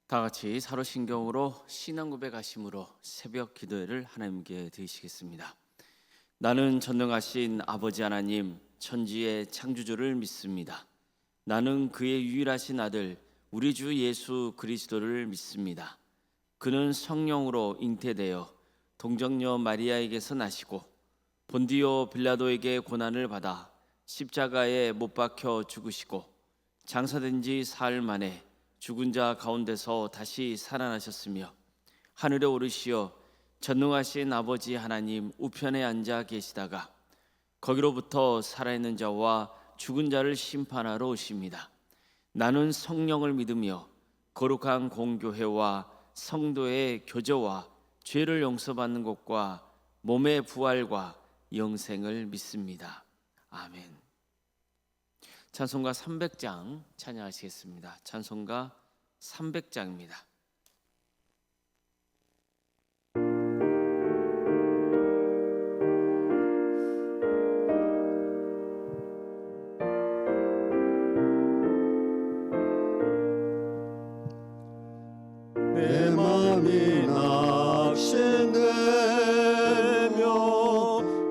다 같이 사로신경으로 신앙 고백하심으로 새벽 기도회를 하나님께 드리시겠습니다. 나는 전능하신 아버지 하나님, 천지의 창조주를 믿습니다. 나는 그의 유일하신 아들 우리 주 예수 그리스도를 믿습니다. 그는 성령으로 잉태되어 동정녀 마리아에게서 나시고 본디오 빌라도에게 고난을 받아 십자가에 못 박혀 죽으시고 장사된 지 사흘 만에 죽은 자 가운데서 다시 살아나셨으며 하늘에 오르시어 전능하신 아버지 하나님 우편에 앉아 계시다가 거기로부터 살아있는 자와 죽은 자를 심판하러 오십니다. 나는 성령을 믿으며 거룩한 공교회와 성도의 교제와 죄를 용서받는 것과 몸의 부활과 영생을 믿습니다. 아멘. 찬송가 300장 찬양하시겠습니다. 찬송가 300장입니다. 내 맘이 낙심되며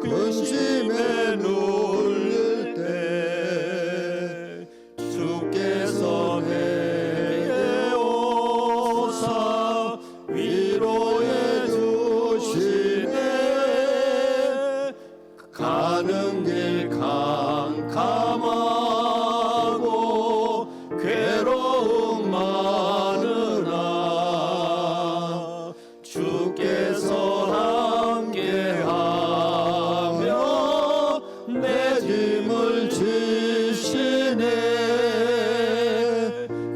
근심에 눌릴 때 주께서 내게 오사 위로해 주시네. 가는 길 캄캄하고 괴로움 많으나 주께서 함께하며 내 짐을 지시네.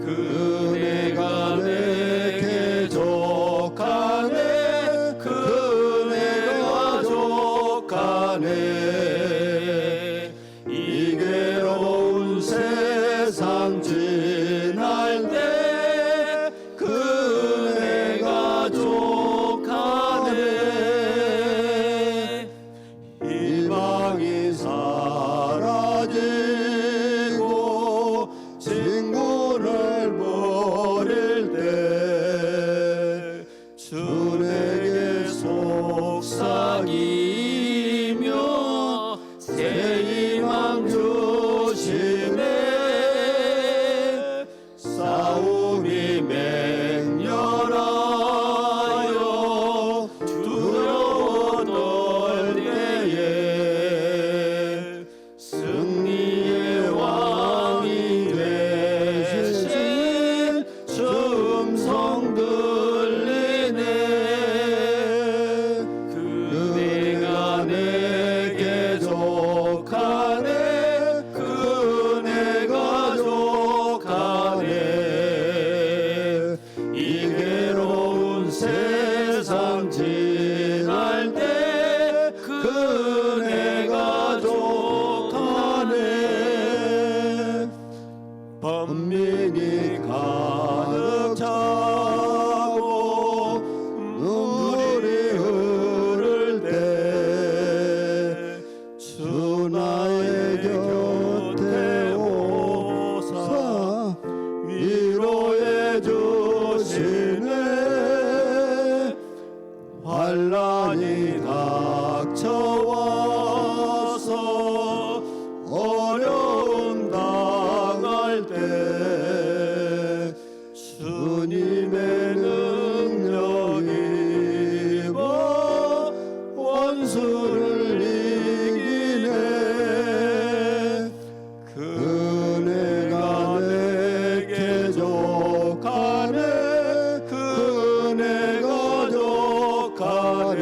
그네가 내게 족하네. 그네가 족하네. 이 괴로운 세상 지날 때 그네가 족하네. 이방이 사라지고 친구를 버릴 때 주 내게 속삭이며 새 희망 주시네. 싸움이 맹렬하여 두려워 떨 때에 승리의 왕이 되신 주 음성 들리네. 그네가 내게 족하네. 그네가 족하네. 이 괴로운 세상 지날 때 그네가 족하네. 번민이 가득 차고 눈물이 흐를 때 주 나의 곁에 오사 위로해 주시네. 환난이 닥쳐와서 어려움 당할 때 주님의 능력 입어 원수를 이기네. 그네가 내게 족하네. 그네가 족하네.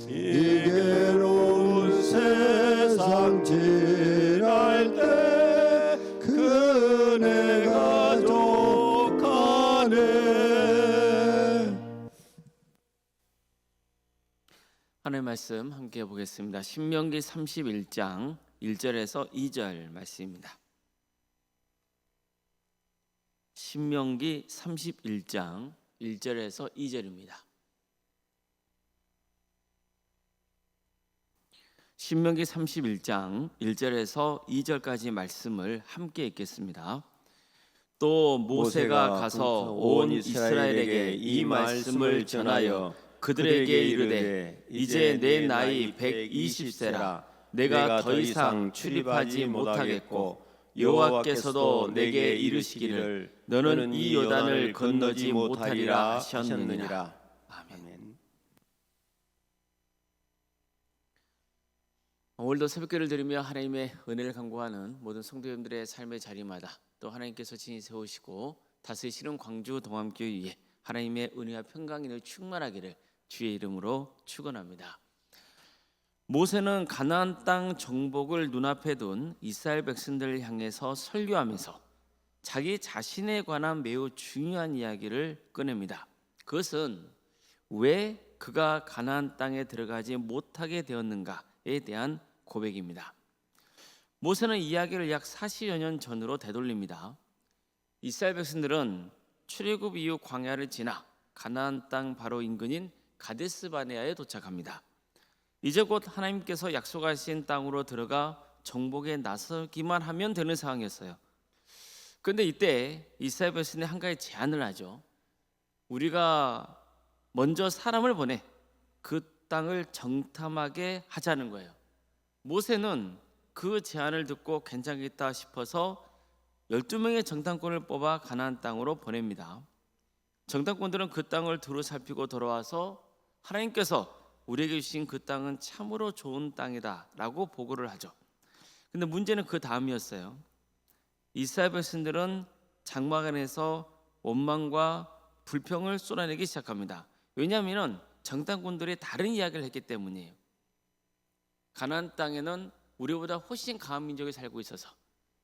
이 괴로운 세상 지날 때 그네가 족하네. 하나님의 말씀 함께 보겠습니다. 신명기 31장 1절에서 2절 말씀입니다. 신명기 31장 1절에서 2절입니다. 신명기 31장 1절에서 2절까지 말씀을 함께 읽겠습니다. 또 모세가 가서 온 이스라엘에게 이 말씀을 전하여 그들에게 이르되 이제 내 나이 120세라 내가 더 이상 출입하지 못하겠고 여호와께서도 내게 이르시기를 너는 이 요단을 건너지 못하리라 하셨느니라. 아멘. 오늘도 새벽기를 드리며 하나님의 은혜를 간구하는 모든 성도님들의 삶의 자리마다 또 하나님께서 친히 세우시고 다스리시는 광주 동암교회 위에 하나님의 은혜와 평강이 늘 충만하기를 주의 이름으로 축원합니다. 모세는 가나안 땅 정복을 눈앞에 둔 이스라엘 백성들을 향해서 설교하면서 자기 자신에 관한 매우 중요한 이야기를 꺼냅니다. 그것은 왜 그가 가나안 땅에 들어가지 못하게 되었는가에 대한 고백입니다. 모세는 이야기를 약 40여 년 전으로 되돌립니다. 이스라엘 백성들은 출애굽 이후 광야를 지나 가나안 땅 바로 인근인 가데스 바네아에 도착합니다. 이제 곧 하나님께서 약속하신 땅으로 들어가 정복에 나서기만 하면 되는 상황이었어요. 그런데 이때 이스라엘 백성이 한 가지 제안을 하죠. 우리가 먼저 사람을 보내 그 땅을 정탐하게 하자는 거예요. 모세는 그 제안을 듣고 괜찮겠다 싶어서 12명의 정탐꾼을 뽑아 가나안 땅으로 보냅니다. 정탐꾼들은 그 땅을 두루 살피고 돌아와서 하나님께서 우리에게 주신 그 땅은 참으로 좋은 땅이다 라고 보고를 하죠. 근데 문제는 그 다음이었어요. 이스라엘 백성들은 장막안에서 원망과 불평을 쏟아내기 시작합니다. 왜냐하면 정탐꾼들이 다른 이야기를 했기 때문이에요. 가나안 땅에는 우리보다 훨씬 강한 민족이 살고 있어서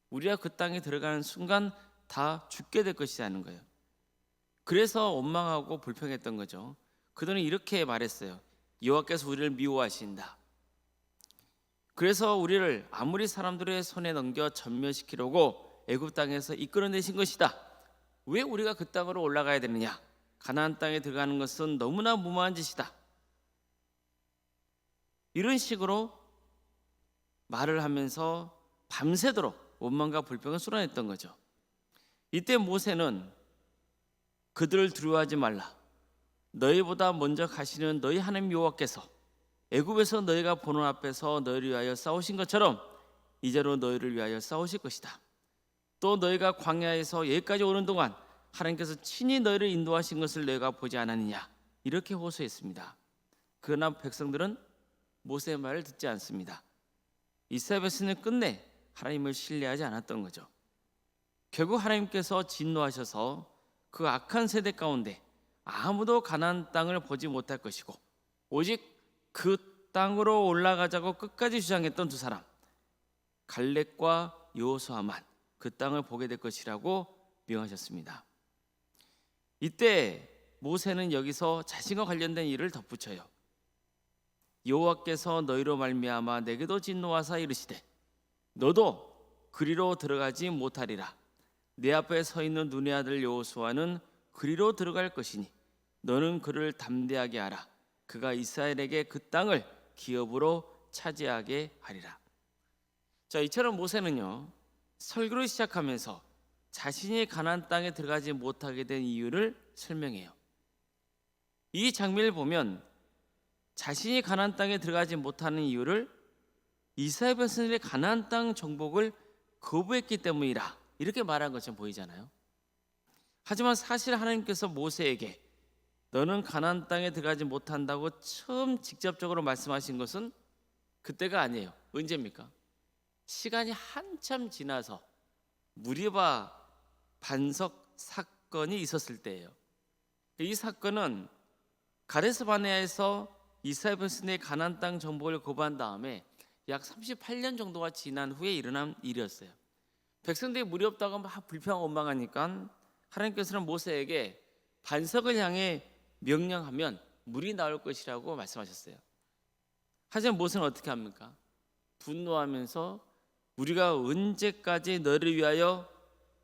우리가 그 땅에 들어가는 순간 다 죽게 될 것이라는 거예요. 그래서 원망하고 불평했던 거죠. 그들은 이렇게 말했어요. 여호와께서 우리를 미워하신다. 그래서 우리를 아무리 사람들의 손에 넘겨 전멸시키려고 애굽 땅에서 이끌어내신 것이다. 왜 우리가 그 땅으로 올라가야 되느냐? 가나안 땅에 들어가는 것은 너무나 무모한 짓이다. 이런 식으로 말을 하면서 밤새도록 원망과 불평을 쏟아냈던 거죠. 이때 모세는 그들을 두려워하지 말라. 너희보다 먼저 가시는 너희 하나님 여호와께서 애굽에서 너희가 보는 앞에서 너희를 위하여 싸우신 것처럼 이제로 너희를 위하여 싸우실 것이다. 또 너희가 광야에서 여기까지 오는 동안 하나님께서 친히 너희를 인도하신 것을 너희가 보지 않았느냐. 이렇게 호소했습니다. 그러나 백성들은 모세의 말을 듣지 않습니다. 이스라엘 백성은 끝내 하나님을 신뢰하지 않았던 거죠. 결국 하나님께서 진노하셔서 그 악한 세대 가운데 아무도 가나안 땅을 보지 못할 것이고 오직 그 땅으로 올라가자고 끝까지 주장했던 두 사람 갈렙과 여호수아만 그 땅을 보게 될 것이라고 명하셨습니다. 이때 모세는 여기서 자신과 관련된 일을 덧붙여요. 여호와께서 너희로 말미암아 내게도 진노하사 이르시되 너도 그리로 들어가지 못하리라. 내 앞에 서 있는 눈의 아들 여호수아는 그리로 들어갈 것이니 너는 그를 담대하게 하라. 그가 이스라엘에게 그 땅을 기업으로 차지하게 하리라. 자, 이처럼 모세는요 설교를 시작하면서 자신이 가나안 땅에 들어가지 못하게 된 이유를 설명해요. 이 장면을 보면 자신이 가나안 땅에 들어가지 못하는 이유를 이스라엘 백성들의 가나안 땅 정복을 거부했기 때문이라 이렇게 말한 것처럼 보이잖아요. 하지만 사실 하나님께서 모세에게 너는 가나안 땅에 들어가지 못한다고 처음 직접적으로 말씀하신 것은 그때가 아니에요. 언제입니까? 시간이 한참 지나서 무리바 반석 사건이 있었을 때예요. 이 사건은 가데스 바네아에서 이스라엘 백성의 가나안 땅 정복을 거부한 다음에 약 38년 정도가 지난 후에 일어난 일이었어요. 백성들이 물이 없다고 막 불평하고 원망하니까 하나님께서는 모세에게 반석을 향해 명령하면 물이 나올 것이라고 말씀하셨어요. 하지만 모세는 어떻게 합니까? 분노하면서 우리가 언제까지 너를 위하여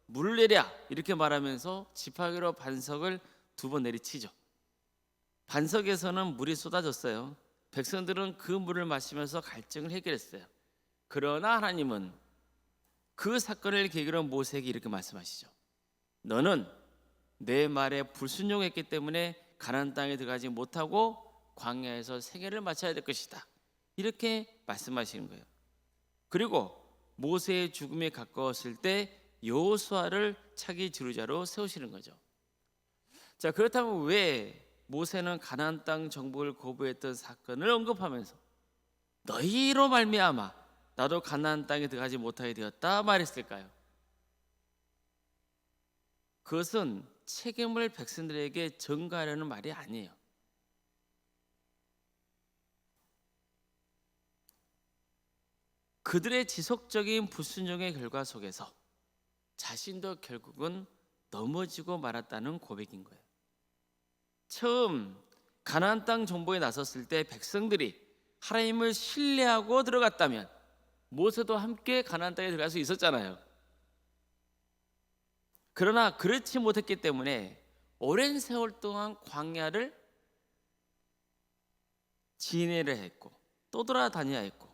물을 내랴 이렇게 말하면서 지팡이로 반석을 2번 내리치죠. 반석에서는 물이 쏟아졌어요. 백성들은 그 물을 마시면서 갈증을 해결했어요. 그러나 하나님은 그 사건을 계기로 모세에게 이렇게 말씀하시죠. 너는 내 말에 불순종했기 때문에 가나안 땅에 들어가지 못하고 광야에서 생애를 마쳐야 될 것이다. 이렇게 말씀하시는 거예요. 그리고 모세의 죽음에 가까웠을 때 여호수아를 차기 지도자로 세우시는 거죠. 자, 그렇다면 왜 모세는 가나안 땅 정복을 거부했던 사건을 언급하면서 너희로 말미암아 나도 가나안 땅에 들어가지 못하게 되었다 말했을까요? 그것은 책임을 백성들에게 전가하려는 말이 아니에요. 그들의 지속적인 불순종의 결과 속에서 자신도 결국은 넘어지고 말았다는 고백인 거예요. 처음 가나안 땅 정복에 나섰을 때 백성들이 하나님을 신뢰하고 들어갔다면 모세도 함께 가나안 땅에 들어갈 수 있었잖아요. 그러나 그렇지 못했기 때문에 오랜 세월 동안 광야를 지내려 했고 또 돌아다녀야 했고,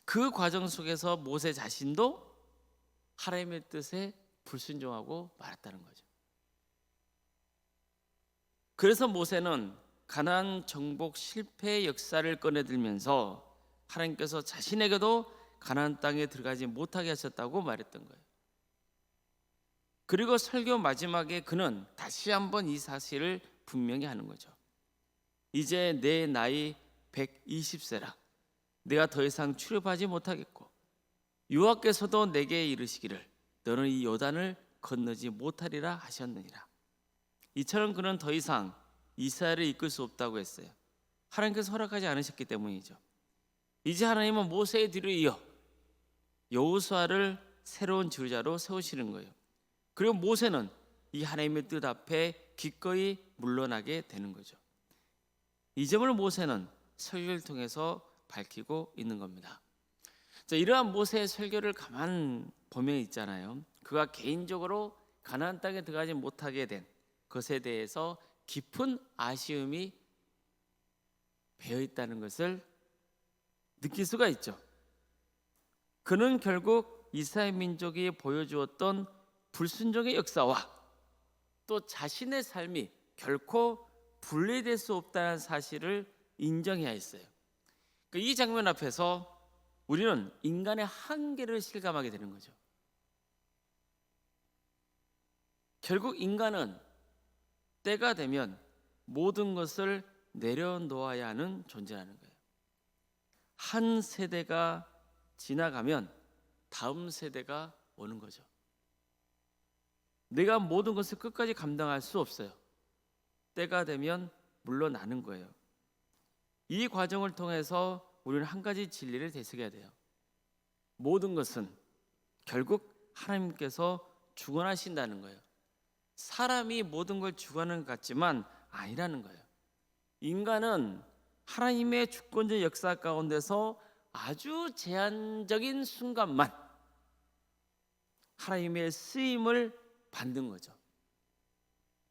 그 과정 속에서 모세 자신도 하나님의 뜻에 불순종하고 말았다는 거죠. 그래서 모세는 가나안 정복 실패의 역사를 꺼내들면서 하나님께서 자신에게도 가나안 땅에 들어가지 못하게 하셨다고 말했던 거예요. 그리고 설교 마지막에 그는 다시 한번 이 사실을 분명히 하는 거죠. 이제 내 나이 120세라 내가 더 이상 출입하지 못하겠고 여호와께서도 내게 이르시기를 너는 이 요단을 건너지 못하리라 하셨느니라. 이처럼 그는 더 이상 이스라엘을 이끌 수 없다고 했어요. 하나님께서 허락하지 않으셨기 때문이죠. 이제 하나님은 모세의 뒤를 이어 여호수아를 새로운 지도자로 세우시는 거예요. 그리고 모세는 이 하나님의 뜻 앞에 기꺼이 물러나게 되는 거죠. 이 점을 모세는 설교를 통해서 밝히고 있는 겁니다. 자, 이러한 모세의 설교를 가만 보면 있잖아요. 그가 개인적으로 가나안 땅에 들어가지 못하게 된 것에 대해서 깊은 아쉬움이 배어 있다는 것을 느낄 수가 있죠. 그는 결국 이스라엘 민족이 보여주었던 불순종의 역사와 또 자신의 삶이 결코 분리될 수 없다는 사실을 인정해야 했어요. 이 장면 앞에서 우리는 인간의 한계를 실감하게 되는 거죠. 결국 인간은 때가 되면 모든 것을 내려놓아야 하는 존재라는 거예요. 한 세대가 지나가면 다음 세대가 오는 거죠. 내가 모든 것을 끝까지 감당할 수 없어요. 때가 되면 물러나는 거예요. 이 과정을 통해서 우리는 한 가지 진리를 되새겨야 돼요. 모든 것은 결국 하나님께서 주관하신다는 거예요. 사람이 모든 걸 주관하는 것 같지만 아니라는 거예요. 인간은 하나님의 주권적 역사 가운데서 아주 제한적인 순간만 하나님의 쓰임을 받는 거죠.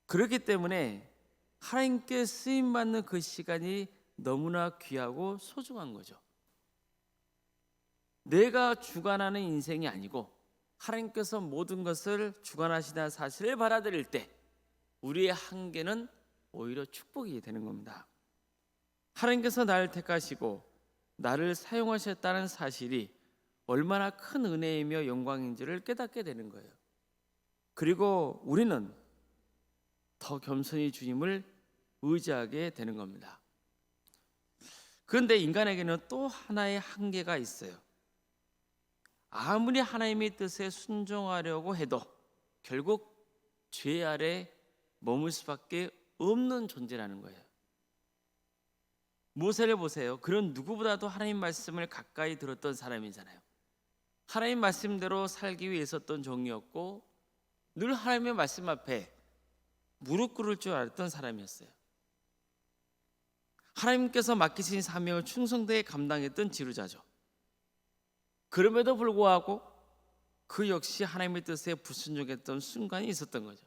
그렇기 때문에 하나님께 쓰임받는 그 시간이 너무나 귀하고 소중한 거죠. 내가 주관하는 인생이 아니고 하나님께서 모든 것을 주관하시다는 사실을 받아들일 때 우리의 한계는 오히려 축복이 되는 겁니다. 하나님께서 나를 택하시고 나를 사용하셨다는 사실이 얼마나 큰 은혜이며 영광인지를 깨닫게 되는 거예요. 그리고 우리는 더 겸손히 주님을 의지하게 되는 겁니다. 그런데 인간에게는 또 하나의 한계가 있어요. 아무리 하나님의 뜻에 순종하려고 해도 결국 죄 아래 머물 수밖에 없는 존재라는 거예요. 모세를 보세요. 그런 누구보다도 하나님 말씀을 가까이 들었던 사람이잖아요. 하나님 말씀대로 살기 위해 있었던 종이었고 늘 하나님의 말씀 앞에 무릎 꿇을 줄 알았던 사람이었어요. 하나님께서 맡기신 사명을 충성되게 감당했던 지도자죠. 그럼에도 불구하고 그 역시 하나님의 뜻에 불순종했던 순간이 있었던 거죠.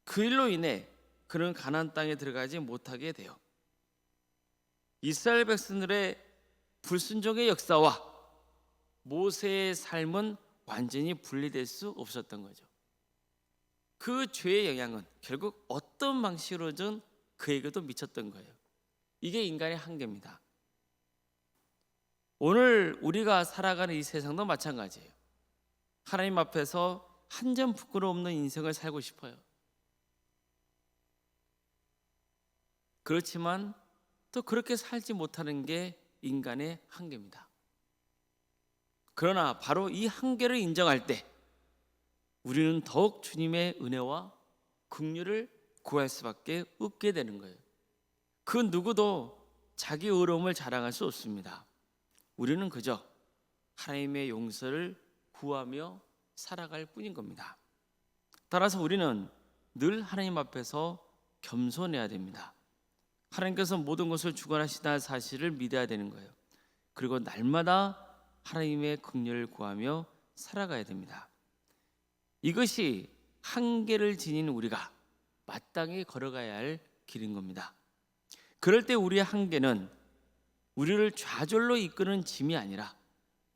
그 일로 인해 그는 가나안 땅에 들어가지 못하게 돼요. 이스라엘 백성들의 불순종의 역사와 모세의 삶은 완전히 분리될 수 없었던 거죠. 그 죄의 영향은 결국 어떤 방식으로든 그에게도 미쳤던 거예요. 이게 인간의 한계입니다. 오늘 우리가 살아가는 이 세상도 마찬가지예요. 하나님 앞에서 한 점 부끄러움 없는 인생을 살고 싶어요. 그렇지만 또 그렇게 살지 못하는 게 인간의 한계입니다. 그러나 바로 이 한계를 인정할 때 우리는 더욱 주님의 은혜와 긍휼을 구할 수밖에 없게 되는 거예요. 그 누구도 자기 의로움을 자랑할 수 없습니다. 우리는 그저 하나님의 용서를 구하며 살아갈 뿐인 겁니다. 따라서 우리는 늘 하나님 앞에서 겸손해야 됩니다. 하나님께서 모든 것을 주관하시다는 사실을 믿어야 되는 거예요. 그리고 날마다 하나님의 긍휼을 구하며 살아가야 됩니다. 이것이 한계를 지닌 우리가 마땅히 걸어가야 할 길인 겁니다. 그럴 때 우리의 한계는 우리를 좌절로 이끄는 짐이 아니라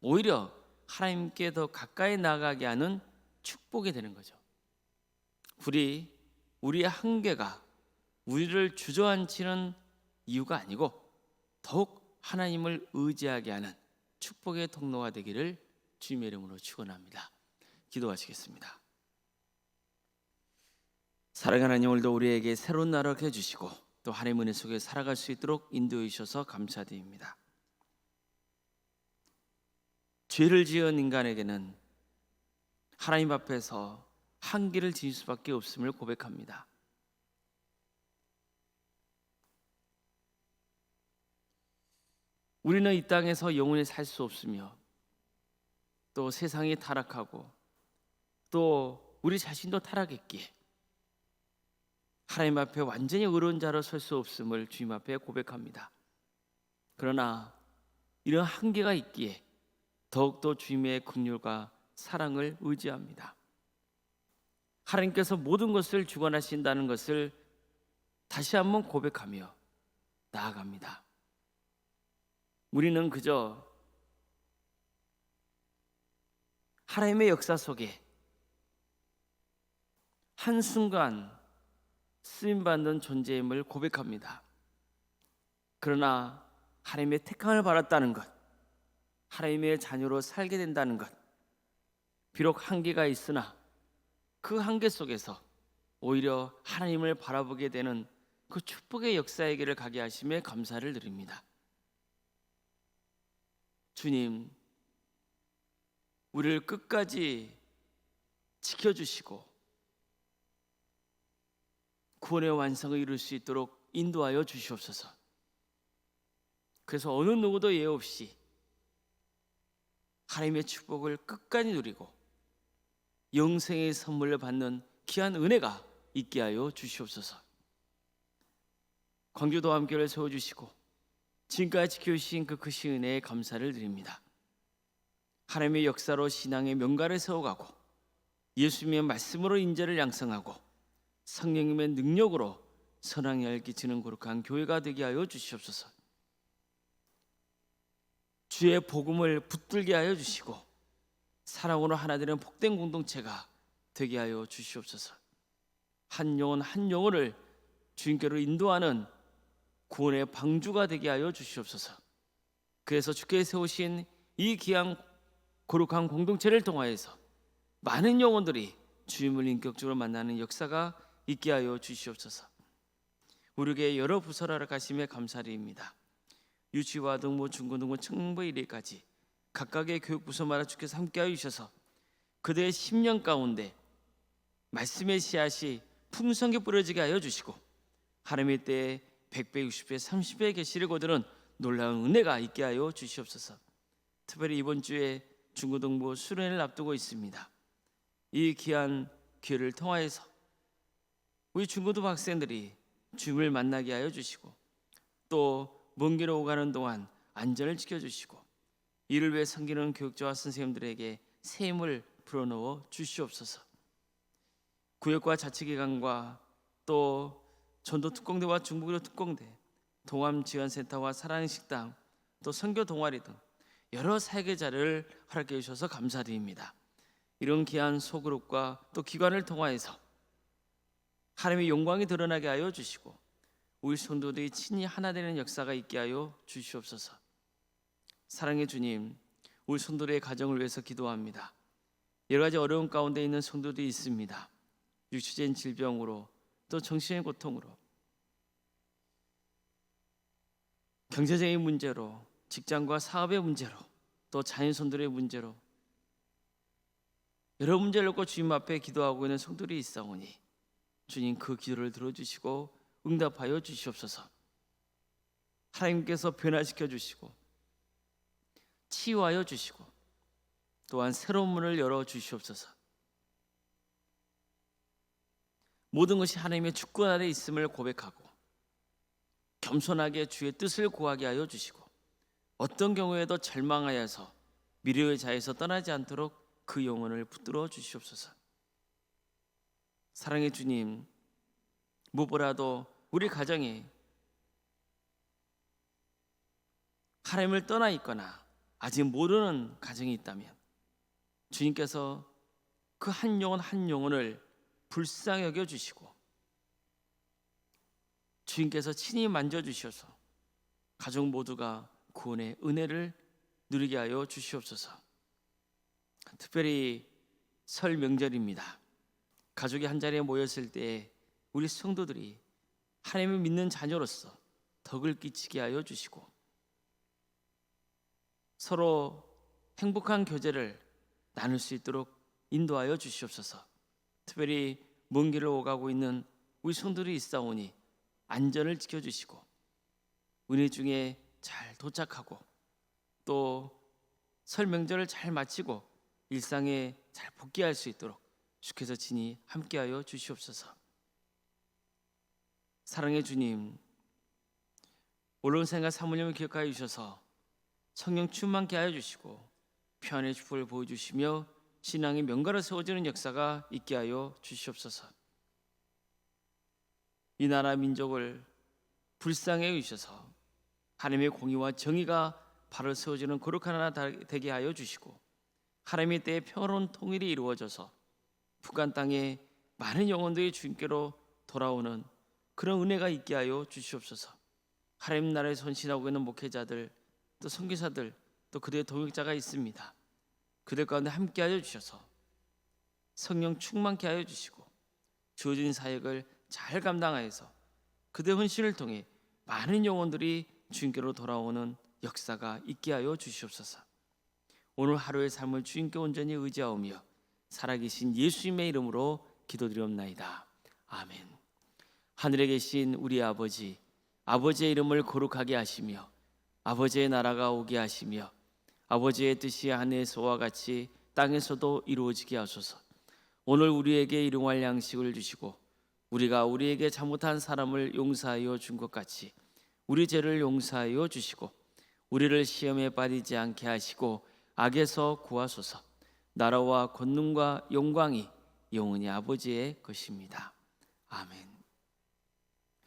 오히려 하나님께 더 가까이 나가게 하는 축복이 되는 거죠. 우리의 한계가 우리를 주저앉히는 이유가 아니고 더욱 하나님을 의지하게 하는 축복의 통로가 되기를 주님의 이름으로 축원합니다. 기도하시겠습니다. 사랑하는 하나님, 오늘도 우리에게 새로운 날을 해주시고 또 하나님의 은혜 속에 살아갈 수 있도록 인도해 주셔서 감사드립니다. 죄를 지은 인간에게는 하나님 앞에서 한계를 지닐 수밖에 없음을 고백합니다. 우리는 이 땅에서 영원히 살 수 없으며 또 세상이 타락하고 또 우리 자신도 타락했기에 하나님 앞에 완전히 의로운 자로 설 수 없음을 주님 앞에 고백합니다. 그러나 이런 한계가 있기에 더욱더 주님의 긍휼과 사랑을 의지합니다. 하나님께서 모든 것을 주관하신다는 것을 다시 한번 고백하며 나아갑니다. 우리는 그저 하나님의 역사 속에 한순간 쓰임받는 존재임을 고백합니다. 그러나 하나님의 택함을 받았다는 것, 하나님의 자녀로 살게 된다는 것, 비록 한계가 있으나 그 한계 속에서 오히려 하나님을 바라보게 되는 그 축복의 역사의 길을 가게 하심에 감사를 드립니다. 주님, 우리를 끝까지 지켜주시고 구원의 완성을 이룰 수 있도록 인도하여 주시옵소서. 그래서 어느 누구도 예외 없이 하나님의 축복을 끝까지 누리고 영생의 선물을 받는 귀한 은혜가 있게 하여 주시옵소서. 광주도 함께를 세워주시고 지금까지 지켜주신 그 크신 은혜에 감사를 드립니다. 하나님의 역사로 신앙의 명가를 세워가고 예수님의 말씀으로 인재를 양성하고 성령님의 능력으로 선한 열 끼치는 거룩한 교회가 되게 하여 주시옵소서. 주의 복음을 붙들게 하여 주시고 사랑으로 하나 되는 복된 공동체가 되게 하여 주시옵소서. 한 영혼 한 영혼을 주님께로 인도하는 구원의 방주가 되게 하여 주시옵소서. 그래서 주께 세우신 이 귀한 거룩한 공동체를 통하여서 많은 영혼들이 주님을 인격적으로 만나는 역사가 있게 하여 주시옵소서. 우리에게 여러 부서를 허락하심에 감사드립니다. 유치와 등부, 중고등부, 청부 1회까지 각각의 교육부서마다 주께서 함께하여 주셔서 그들의 10년 가운데 말씀의 씨앗이 풍성하게 뿌려지게 하여 주시고 하나님의 때에 100배, 60배, 30배의 계시를 거두는 놀라운 은혜가 있게 하여 주시옵소서. 특별히 이번 주에 중고등부 수련회를 앞두고 있습니다. 이 귀한 기회를 통하여서 우리 중고등부 학생들이 주님을 만나게 하여 주시고 또 먼 길을 오가는 동안 안전을 지켜주시고 이를 위해 섬기는 교육자와 선생님들에게 새 힘을 불어넣어 주시옵소서. 구역과 자치기관과 또 전도 특공대와 중부기도 특공대, 동암지원센터와 사랑식당, 또 선교 동아리 등 여러 사역의 자를 허락해 주셔서 감사드립니다. 이런 귀한 소그룹과 또 기관을 통하여서 하나님의 영광이 드러나게 하여 주시고 우리 성도들이 친히 하나 되는 역사가 있게 하여 주시옵소서. 사랑의 주님, 우리 성도들의 가정을 위해서 기도합니다. 여러 가지 어려운 가운데 있는 성도들이 있습니다. 육체적인 질병으로 또 정신의 고통으로, 경제적인 문제로, 직장과 사업의 문제로, 또 자녀손들의 문제로 여러 문제를 놓고 주님 앞에 기도하고 있는 성도들이 있사오니 주님 그 기도를 들어주시고 응답하여 주시옵소서. 하나님께서 변화시켜 주시고 치유하여 주시고 또한 새로운 문을 열어 주시옵소서. 모든 것이 하나님의 주권 아래 있음을 고백하고 겸손하게 주의 뜻을 구하게 하여 주시고 어떤 경우에도 절망하여서 미래의 자에서 떠나지 않도록 그 영혼을 붙들어 주시옵소서. 사랑의 주님, 무엇보다도 우리 가정에 하나님을 떠나 있거나 아직 모르는 가정이 있다면 주님께서 그 한 영혼 한 영혼을 불쌍히 여겨 주시고 주님께서 친히 만져주셔서 가족 모두가 구원의 은혜를 누리게 하여 주시옵소서. 특별히 설 명절입니다. 가족이 한자리에 모였을 때 우리 성도들이 하나님을 믿는 자녀로서 덕을 끼치게 하여 주시고 서로 행복한 교제를 나눌 수 있도록 인도하여 주시옵소서. 특별히 먼 길을 오가고 있는 우리 성도들이 있사오니 안전을 지켜주시고 은혜 중에 잘 도착하고 또 설 명절을 잘 마치고 일상에 잘 복귀할 수 있도록 주께서 친히 함께하여 주시옵소서. 사랑의 주님, 올바른 생각 사모님을 기억하여 주셔서 성령 충만케 하여 주시고 평안의 축복을 보여주시며 신앙의 명가로 세워지는 역사가 있게 하여 주시옵소서. 이 나라 민족을 불쌍히 해 주셔서 하나님의 공의와 정의가 바로 세워지는 거룩한 나라 되게 하여 주시고 하나님의 때에 평화로운 통일이 이루어져서 북한 땅에 많은 영혼들이 주님께로 돌아오는 그런 은혜가 있게 하여 주시옵소서. 하나님 나라에 헌신하고 있는 목회자들 또 선교사들 또 그들의 동역자가 있습니다. 그들 가운데 함께 하여 주셔서 성령 충만케 하여 주시고 주어진 사역을 잘 감당하여서 그들의 헌신을 통해 많은 영혼들이 주님께로 돌아오는 역사가 있게 하여 주시옵소서. 오늘 하루의 삶을 주님께 온전히 의지하오며 살아계신 예수님의 이름으로 기도드리옵나이다. 아멘. 하늘에 계신 우리 아버지, 아버지의 이름을 거룩하게 하시며 아버지의 나라가 오게 하시며 아버지의 뜻이 하늘에서와 같이 땅에서도 이루어지게 하소서. 오늘 우리에게 일용할 양식을 주시고 우리가 우리에게 잘못한 사람을 용서하여 준 것 같이 우리 죄를 용서하여 주시고 우리를 시험에 빠지지 않게 하시고 악에서 구하소서. 나라와 권능과 영광이 영원히 아버지의 것입니다. 아멘.